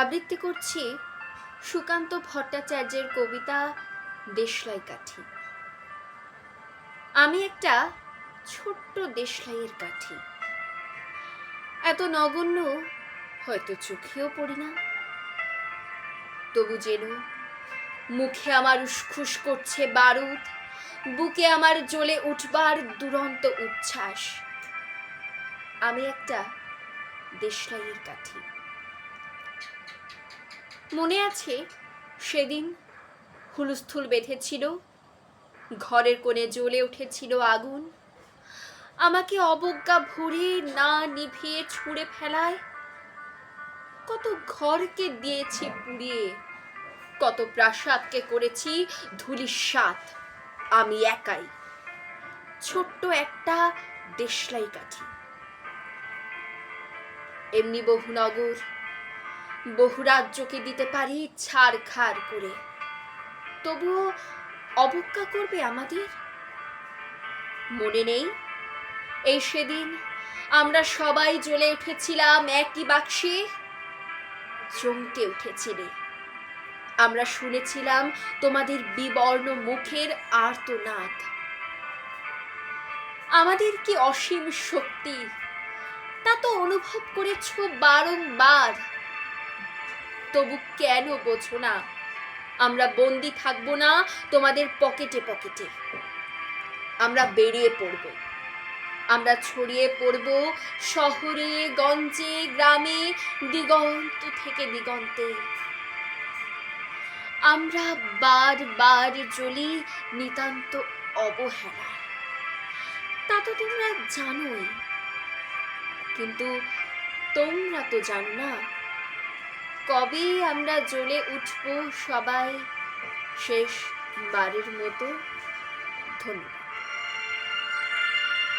আবৃত্তি করছি সুকান্ত ভট্টাচার্যের কবিতা দেশলাই কাঠি। আমি একটা ছোট্ট দেশলাইয়ের কাঠি, এত নগণ্য হয়তো চোখেও পড়ি না, তবু যেন মুখে আমার উসখুস করছে বারুদ, বুকে আমার জ্বলে উঠবার দুরন্ত উচ্ছ্বাস। আমি একটা দেশলাইয়ের কাঠি। মনে আছে সেদিন হুলস্থুল বেঁধেছিল, ঘরের কোণে জ্বলে উঠেছিল আগুন, আমাকে অবজ্ঞা ভরে না নিভিয়ে ছুঁড়ে ফেলায়। কত ঘরকে দিয়েছি পুড়িয়ে, কত প্রাসাদকে করেছি ধূলিসাৎ, আমি একাই ছোট্ট একটা দেশলাই কাঠি। এমনি বহু নগর, বহু রাজ্যকে দিতে পারি ছাড়খাড় করে, তবুও অবজ্ঞা করবে আমাদের? মনে নেই এই সেদিন আমরা সবাই জ্বলে উঠেছিলাম একই বাক্সে, চমকে উঠেছিলে। আমরা শুনেছিলাম তোমাদের বিবর্ণ মুখের আর্তনাদ। আমাদের কি অসীম শক্তি, তা তো অনুভব করেছ বারংবার, তবু কেন বোঝো না আমরা বন্দি থাকবো না তোমাদের পকেটে পকেটে। আমরা বেরিয়ে পড়ব, আমরা ছড়িয়ে পড়ব শহরে গঞ্জে গ্রামে, দিগন্ত থেকে দিগন্তে। আমরা বারবার জ্বলি নিতান্ত অবহেলায়, তা তো তোমরা জানোই, কিন্তু তোমরা তো জানো না কবে আমরা জ্বলে উঠব সবাই শেষ বারের মতো। ধন্যবাদ।